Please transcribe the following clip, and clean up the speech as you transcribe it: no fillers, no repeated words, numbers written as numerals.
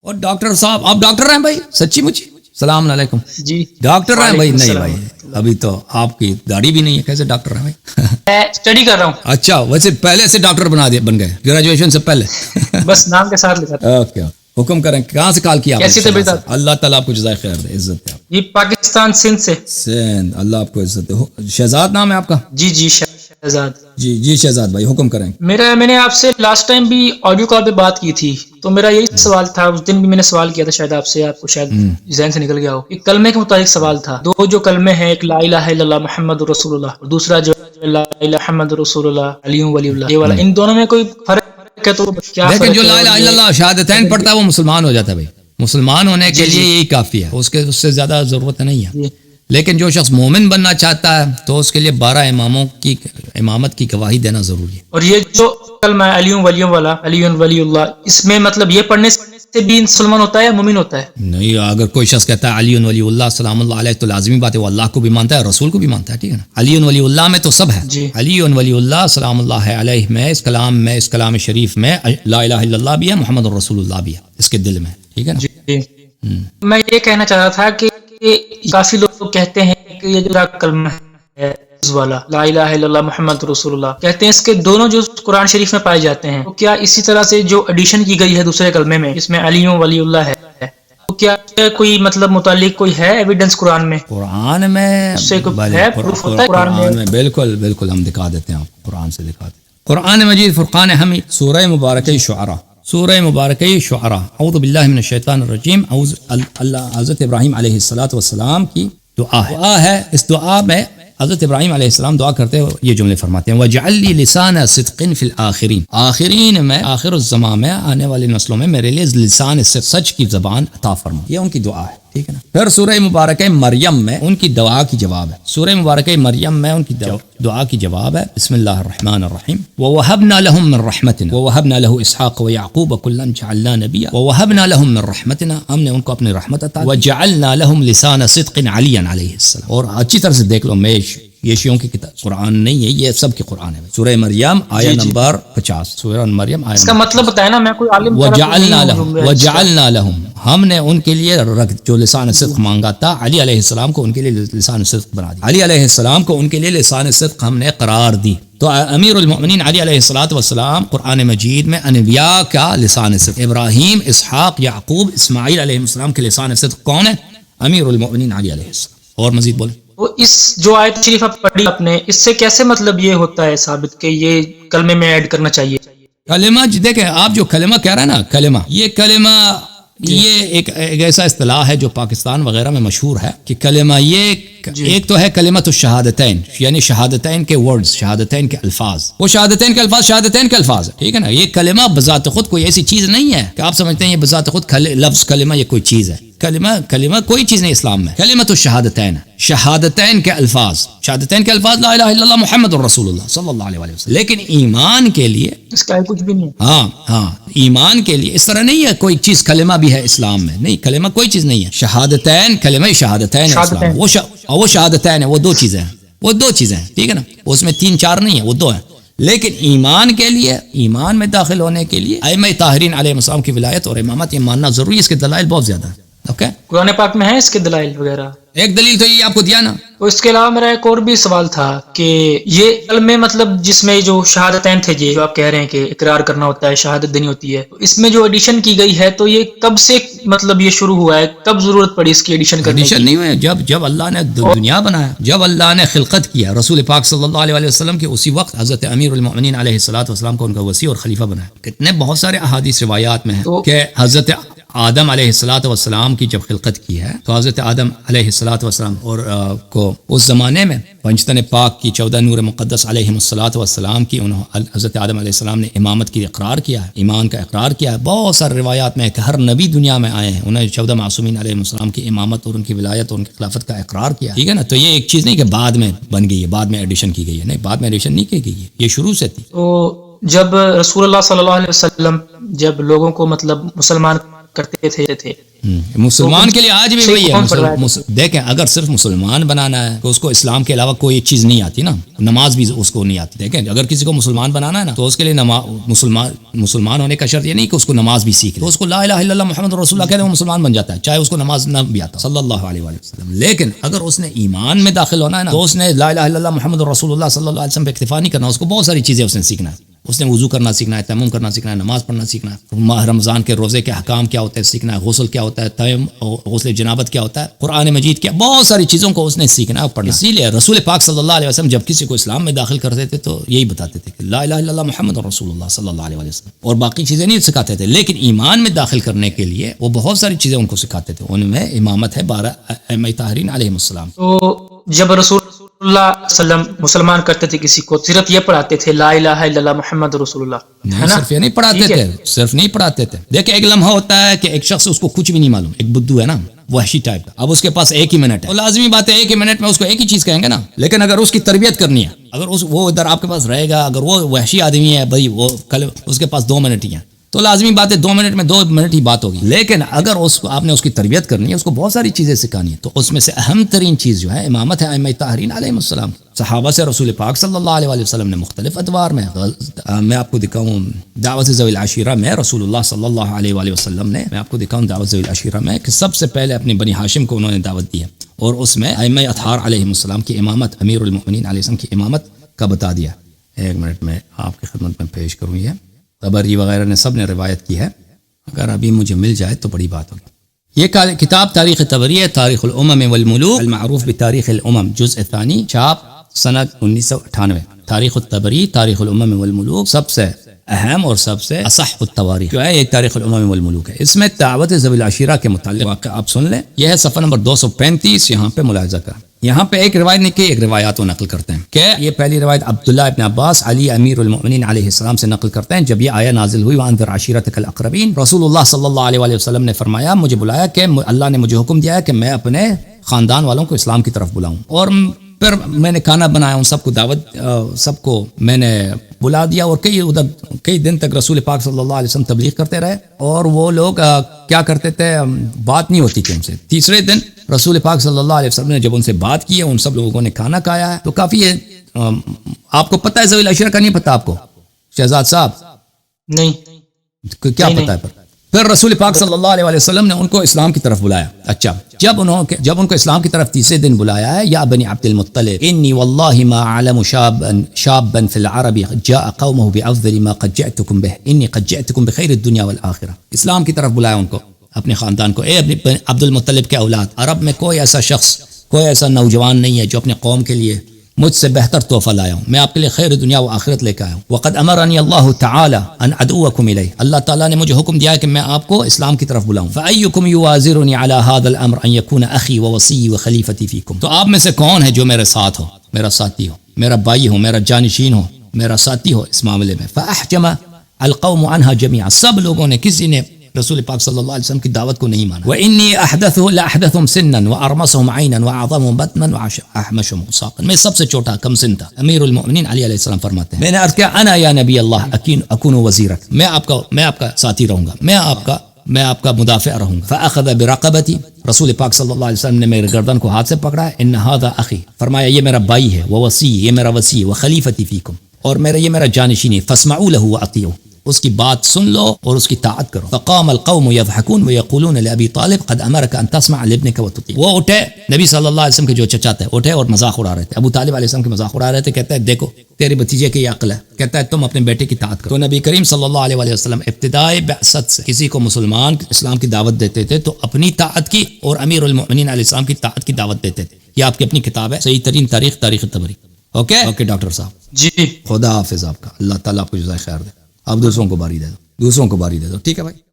اور ڈاکٹر صاحب آپ ڈاکٹر ہیں بھائی؟ سچی مچی السلام علیکم جی ڈاکٹر ہیں بھائی؟ نہیں بھائی ابھی تو آپ کی داڑھی بھی نہیں ہے، کیسے ڈاکٹر ہیں بھائی؟ میں اسٹڈی کر رہا ہوں، اچھا ویسے پہلے سے ڈاکٹر بن گئے گریجویشن سے پہلے؟ بس نام کے ساتھ لکھا تھا۔ اوکے حکم کریں، کہاں سے کال کیا آپ نے؟ کیسی طبیعت آپ؟ اللہ تعالیٰ آپ کو جزائے خیر دے، عزت دے آپ جی پاکستان سندھ سے۔ سین، اللہ آپ کو عزت دے۔ شہزاد نام ہے آپ کا؟ جی شہزاد۔ جی شہزاد بھائی حکم کریں۔ میں نے آپ سے لاسٹ ٹائم بھی آڈیو کال پہ بات کی تھی، تو میرا یہی سوال تھا، اس دن بھی میں نے سوال کیا تھا شاید آپ سے، آپ کو شاید ذہن سے نکل گیا ہو۔ ایک کلمے کے متعلق سوال تھا، دو جو کلمے ہیں، ایک لا الہ الا اللہ محمد رسول اللہ اور دوسرا جو لا الہ محمد رسول اللہ علی ولی اللہ، یہ والا، ان دونوں میں کوئی فرق ہے تو کیا فرق ہے؟ لیکن جو لا الہ الا اللہ شہادتین پڑھتا ہے وہ مسلمان ہو جاتا ہے بھائی، مسلمان ہونے کے لیے یہی کافی ہے، اس سے زیادہ ضرورت نہیں ہے۔ لیکن جو شخص مومن بننا چاہتا ہے تو اس کے لیے 12 اماموں کی امامت کی گواہی دینا ضروری ہے۔ اور یہ جو کلمہ ہے علی ولی والا، علی ولی اللہ، اس میں مطلب یہ پڑھنے سے بھی مسلمان ہوتا ہے یا مومن ہوتا ہے؟ نہیں، اگر کوئی شخص کہتا ہے علی ولی اللہ سلام اللہ علیہ تو لازمی بات ہے وہ اللہ کو بھی مانتا ہے، رسول کو بھی مانتا ہے، ٹھیک ہے نا؟ علی ولی اللہ میں تو سب ہے، علی ولی اللہ سلام اللہ علیہ میں اس کلام شریف میں لا الہ الا اللہ بھی ہے، محمد رسول اللہ بھی ہے اس کے دل میں، ٹھیک ہے نا؟ میں یہ کہنا چاہ رہا تھا کہ کافی لوگ کہتے ہیں کہ یہ جو کلمہ ہے والا لا الہ الا اللہ محمد رسول اللہ، کہتے ہیں اس کے دونوں جو قرآن شریف میں پائے جاتے ہیں، تو کیا اسی طرح سے جو ایڈیشن کی گئی ہے دوسرے کلمے میں جس میں علی ولی اللہ ہے، تو کیا کوئی مطلب متعلق کوئی ہے ایویڈنس قرآن میں؟ قرآن میں ہے پروف ہوتا ہے قرآن میں بالکل ہم دکھا دیتے ہیں، آپ قرآن سے دکھا دیتے ہیں۔ قرآن مجید فرقان حمید سورہ مبارکہ شعراء، سورہ مبارکہ شعراء، اعوذ باللہ من الشیطان الرجیم، اللہ حضرت ابراہیم علیہ السلام کی دعا ہے۔ اس دعا میں حضرت ابراہیم علیہ السلام دعا کرتے ہوئے یہ جملے فرماتے ہیں وَجْعَلْ لِي لِسَانَ صِدْقٍ فِي الْآخِرِينَ، آخرین میں، آخر الزمان میں، آنے والی نسلوں میں میرے لیے لسان سچ کی زبان عطا فرما۔ یہ ان کی دعا ہے، ٹھیک ہے نا؟ پھر سورہ مبارکہ مریم میں ان کی دعا کی جواب ہے، سورہ مبارکہ مریم میں ان کی دعا کی جواب ہے، بسم اللہ الرحمن الرحیم، وَوَهَبْنَا لَهُم مِّن رَحْمَتِنَا وَوَهَبْنَا لَهُ إِسْحَاقَ وَيَعْقُوبَ كُلًّا جَعَلْنَا نَبِيًّا وَوَهَبْنَا لَهُم مِّن رَحْمَتِنَا، ہم نے ان کو اپنی رحمت عطا کی، وَجَعَلْنَا لَهُم لِسَانَ صِدْقٍ عَلِيًّا علیہ السلام۔ اور اچھی طرح سے دیکھ لو، یہ شیعوں کی کتاب قرآن نہیں ہے، یہ سب کی قرآن ہے۔ سورہ مریم آیہ نمبر 50، سورہ مریم آیہ، اس کا مطلب بتائے نا، میں کوئی عالم وَجَعَلْنَا لَهُم، ہم نے ان کے لیے جو لسان صدق مانگا تھا علی علیہ السلام کو ان کے لیے لسان صدق بنا دیا، علی علیہ السلام کو ان کے لیے لسان صدق ہم نے قرار دی۔ تو امیر المؤمنین علی علیہ السلام قرآن مجید میں انبیاء کا لسان صدق، ابراہیم، اسحاق، یعقوب، اسماعیل علیہ السلام کے لسان صدق کون ہے؟ امیر المؤمنین علی علیہ السلام۔ اور مزید بولیں۔ تو اس جو آیت شریف پڑھی آپ نے، اس سے کیسے مطلب یہ ہوتا ہے ثابت کہ یہ کلمے میں ایڈ کرنا چاہیے؟ کلمہ دیکھیں، آپ جو کلمہ کہہ رہے ہیں نا، کلمہ، یہ کلمہ یہ ایک ایسا اصطلاح ہے جو پاکستان وغیرہ میں مشہور ہے کہ کلمہ یہ ایک تو ہے کلمۃ الشہادتین، یعنی شہادتین کے ورڈز، شہادتین کے الفاظ، وہ شہادتین کے الفاظ ہے، ٹھیک ہے نا؟ یہ کلمہ بذات خود کوئی ایسی چیز نہیں ہے کہ آپ سمجھتے ہیں یہ بذات خود لفظ کلمہ یہ کوئی چیز ہے۔ کلمہ کوئی چیز نہیں اسلام میں، کلمۃ الشہادتین، شہادتین کے الفاظ لا الہ الا اللہ محمد الرسول اللہ صلی اللہ علیہ وسلم۔ لیکن ایمان کے لیے اس کا کچھ بھی نہیں ہے۔ ہاں ایمان کے لیے اس طرح نہیں ہے کوئی چیز کلمہ بھی ہے اسلام میں، نہیں، کلمہ کوئی چیز نہیں ہے، شہادتین، کلمہ شہادتین ہے اسلام، وہ شہادتین ہے، وہ دو چیزیں ہیں، ٹھیک ہے نا؟ اس میں 3 4 نہیں ہے، وہ 2 ہیں۔ لیکن ایمان کے لیے، ایمان میں داخل ہونے کے لیے ائمہ طاہرین علیہ السلام کی ولایت اور امامت یہ ماننا ضروری ہے۔ اس کے دلائل بہت زیادہ ہیں، اوکے؟ قرآن پاک میں ہے اس کے دلائل وغیرہ؟ ایک دلیل تو یہ آپ کو دیا نا۔ تو اس کے علاوہ میرا ایک اور بھی سوال تھا کہ یہ کلمے مطلب جس میں جو شہادتین تھے، جو آپ کہہ رہے ہیں کہ اقرار کرنا ہوتا ہے، شہادت دینی ہوتی ہے، تو اس میں جو ایڈیشن کی گئی ہے تو یہ کب سے مطلب یہ شروع ہوا ہے، کب ضرورت پڑی اس کی ایڈیشن کرنے کی؟ ایڈیشن نہیں ہوئے، جب اللہ نے دنیا بنایا، جب اللہ نے خلقت کیا، رسول پاک صلی اللہ علیہ وسلم کے اسی وقت حضرت امیر المؤمنین علیہ السلام کو ان کا وصی اور خلیفہ بنایا۔ کتنے بہت سارے احادیث روایات میں ہیں کہ حضرت آدم علیہ السلام کی جب خلقت کی ہے تو حضرت آدم علیہ السلام اور کو اس زمانے میں پنجتن پاک کی 14 نور مقدس علیہ السلام کی حضرت آدم علیہ السلام نے امامت کی اقرار کیا ہے، ایمان کا اقرار کیا ہے۔ بہت سارے روایات میں ہے کہ ہر نبی دنیا میں آئے ہیں، انہوں نے 14 معصومین علیہ السلام کی امامت اور ان کی ولایت اور ان کی خلافت کا اقرار کیا، ٹھیک ہے نا؟ تو یہ ایک چیز نہیں کہ بعد میں بن گئی ہے، بعد میں ایڈیشن کی گئی ہے، نہیں، بعد میں ایڈیشن نہیں کی گئی ہے، یہ شروع سے تھی۔ تو جب رسول اللہ صلی اللہ علیہ وسلم جب لوگوں کو مطلب مسلمان کرتے تھے. مسلمان کے لیے آج بھی وہی کون پڑھ رہا ہے. دیکھیں اگر صرف مسلمان بنانا ہے تو اس کو اسلام کے علاوہ کوئی چیز نہیں آتی نا. نماز بھی اس کو نہیں آتی. دیکھیں اگر کسی کو مسلمان بنانا ہے نا تو اس کے لیے مسلمان ہونے کا شرط یہ نہیں کہ اس کو نماز بھی سیکھ لے. تو اس کو لا الہ الا اللہ محمد رسول اللہ کہتے ہیں وہ مسلمان بن جاتا ہے چاہے اس کو نماز نہ بھی آتا صلی اللہ علیہ وسلم. لیکن اگر اس نے ایمان میں داخل ہونا ہے نا تو اس نے لا الہ الا اللہ محمد رسول اللہ صلی اللہ علیہ وسلم پہ اکتفا نہیں کرنا. اس کو بہت ساری چیزیں اس نے سیکھنا ہے. اس نے وضو کرنا سیکھنا ہے, تیمم کرنا سیکھنا ہے, نماز پڑھنا سیکھنا ہے, ماہ رمضان کے روزے کے احکام کیا ہوتے ہیں سیکھنا ہے, غسل کیا ہوتا ہے, غسل جنابت کیا ہوتا ہے, قرآن مجید کیا, بہت ساری چیزوں کو اس نے سیکھنا ہے اور پڑھنا. اسی لیے رسول پاک صلی اللہ علیہ وسلم جب کسی کو اسلام میں داخل کرتے تھے تو یہی بتاتے تھے کہ لا الہ الا اللہ محمد رسول اللہ صلی اللہ علیہ وسلم, اور باقی چیزیں نہیں سکھاتے تھے. لیکن ایمان میں داخل کرنے کے لیے وہ بہت ساری چیزیں ان کو سکھاتے تھے. ان میں امامت ہے 12 ائمہ طاہرین علیہم السلام. تو جب رسول اللہ صلی اللہ علیہ وسلم مسلمان کرتے تھے کسی کو صرف یہ پڑھاتے تھے لا الہ الا اللہ محمد رسول اللہ, نہیں صرف یہ نہیں پڑھاتے تھے, صرف نہیں پڑھاتے تھے. دیکھیں ایک لمحہ ہوتا ہے کہ ایک شخص اس کو کچھ بھی نہیں معلوم, ایک بدو ہے نا وحشی ٹائپ کا, اب اس کے پاس ایک ہی منٹ ہے, تو لازمی بات ہے ایک ہی منٹ میں اس کو ایک ہی چیز کہیں گے نا. لیکن اگر اس کی تربیت کرنی ہے, اگر وہ ادھر آپ کے پاس رہے گا, اگر وہ وحشی آدمی ہے بھائی وہ کل اس کے پاس 2 منٹ ہی ہیں تو لازمی بات ہے 2 منٹ میں 2 منٹ ہی بات ہوگی. لیکن اگر اس کو آپ نے اس کی تربیت کرنی ہے, اس کو بہت ساری چیزیں سکھانی ہے, تو اس میں سے اہم ترین چیز جو ہے امامت ہے ائمہ طاہرین علیہم السلام. صحابہ سے رسول پاک صلی اللہ علیہ وسلم نے مختلف ادوار میں آپ کو دکھاؤں دعوت ذوی العشیرہ میں رسول اللہ صلی اللہ علیہ وسلم نے, میں آپ کو دکھاؤں دعوت ذوی العشیرہ میں کہ سب سے پہلے اپنی بنی ہاشم کو انہوں نے دعوت دی ہے, اور اس میں ائمہ اطہار علیہم السلام کی امامت, امیر المؤمنین علیہ السلام کی امامت کا بتا دیا. 1 منٹ میں آپ کی خدمت میں پیش کروں. یہ طبری وغیرہ نے سب نے روایت کی ہے, اگر ابھی مجھے مل جائے تو بڑی بات ہوگی. یہ کتاب تاریخ طبری ہے, تاریخ الامم والملوک المعروف بتاریخ الامم, جزء ثانی, چھاپ سنہ 1998. تاریخ الطبری تاریخ الامم والملوک سب سے اہم اور سب سے اصح التواریخ جو ہے, ایک تاریخ الامم والملوک ہے. اس میں دعوت ذوی العشیرہ کے متعلق واقعہ آپ سن لیں. یہ ہے صفحہ نمبر 235, یہاں پہ ملاحظہ کریں. یہاں پہ ایک روایت نہیں کہ ایک روایات کو نقل کرتے ہیں کہ یہ پہلی روایت عبداللہ ابن عباس علی امیر المؤمنین علیہ السلام سے نقل کرتے ہیں. جب یہ آیہ نازل ہوئی وانذر عشیرتک الاقربین, رسول اللہ صلی اللہ علیہ وسلم نے فرمایا, مجھے بلایا کہ اللہ نے مجھے حکم دیا ہے کہ میں اپنے خاندان والوں کو اسلام کی طرف بلاؤں. اور پھر میں نے کھانا بنایا, ان سب کو دعوت, سب کو میں نے بلا دیا, اور کئی دن تک رسول پاک صلی اللہ علیہ وسلم تبلیغ کرتے رہے. اور وہ لوگ کیا کرتے تھے, بات نہیں ہوتی تھی ان سے. تیسرے دن رسول پاک صلی اللہ علیہ وسلم نے جب ان سے بات کی ہے, ان سب لوگوں نے کھانا کھایا ہے. تو کافی ہے, آپ کو پتہ ہے ذوی العشیرہ کا نہیں پتہ آپ کو شہزاد صاحب؟ نہیں, کیا پتہ ہے؟ پھر رسول پاک صلی اللہ علیہ وسلم نے ان کو اسلام کی طرف بلایا. اچھا, جب ان کو اسلام کی طرف تیسرے دن بلایا ہے, یا بنی عبد المطلب انی واللہ ما اعلم شابا فی العرب جاء قومه بافضل ما قد جئتکم به انی قد جئتکم بخیر الدنیا والآخرہ. اسلام کی طرف بلایا ان کو, اپنے خاندان کو. اے اپنے عبد المطلب کے اولاد, عرب میں کوئی ایسا شخص, کوئی ایسا نوجوان نہیں ہے جو اپنے قوم کے لیے مجھ سے بہتر تحفہ لایا ہوں. میں آپ کے لیے خیر دنیا و آخرت لے کے آیا ہوں. وقد امرنی اللہ تعالی ان ادعوکم الیہ, اللہ تعالیٰ نے مجھے حکم دیا ہے کہ میں آپ کو اسلام کی طرف بلاؤں. فایکم یوازرنی علی هذا الامر ان یکون اخی ووصی وخلیفتی فیکم, تو آپ میں سے کون ہے جو میرے ساتھ ہو, میرا ساتھی ہو, میرا بھائی ہو, میرا جانشین ہو, میرا ساتھی ہو اس معاملے میں. فاحجم القوم عنها جميعا, سب لوگوں نے, کسی نے رسول پاک صلی اللہ علیہ وسلم کی دعوت کو نہیں مانا. وَإِنِّي لَأَحْدَثُهُمْ سِنًّا وَأَرْمَسُهُمْ عَيْنًا وَأَعْظَمُهُمْ بَطْنًا وَأَحْمَشُهُمْ سَاقًا, میں سب سے چھوٹا کم سن تھا. امیر المؤمنین علی علیہ السلام فرماتے ہیں, میں نے عرض کیا, انا یا نبی اللہ اکون وزیرک, میں آپ کا ساتھی رہوں گا, میں آپ کا مدافع رہوں گا. فأخذ برقبتی, رسول پاک صلی اللہ علیہ وسلم نے میرے گردن کو ہاتھ سے پکڑا ہے. ان هذا اخی, فرمایا یہ میرا بھائی ہے. ووصی, یہ میرا وصی, وخلیفتی فیکم, اور یہ میرا جانشین ہے. فاسمعوا له واطیعوا, اس کی بات سن لو اور اس کی طاعت کرو. فقام القوم يضحكون ويقولون لابي طالب قد امرك ان تسمع لابنك وتطيع. وہ اٹھے, نبی صلی اللہ علیہ وسلم کے جو چچا تھے اٹھے اور مذاق اڑا رہے تھے, ابو طالب علیہ السلام کے مذاق اڑا رہے تھے. کہتا ہے دیکھو تیرے بھتیجے کی یہ عقل ہے, کہتا ہے تم اپنے بیٹے کی طاعت کرو. تو نبی کریم صلی اللہ علیہ وسلم ابتدائے بعثت سے کسی کو مسلمان اسلام کی دعوت دیتے تھے تو اپنی طاعت کی اور امیر المؤمنین علیہ السلام کی طاعت کی دعوت دیتے تھے. یہ آپ کی اپنی کتاب ہے, صحیح ترین تاریخ, تاریخ طبری. اوکے ڈاکٹر صاحب جی, خدا حافظ آپ کا, اللہ تعالیٰ آپ کو جزائے خیر دے. آپ دوسروں کو باری دے دو, ٹھیک ہے بھائی.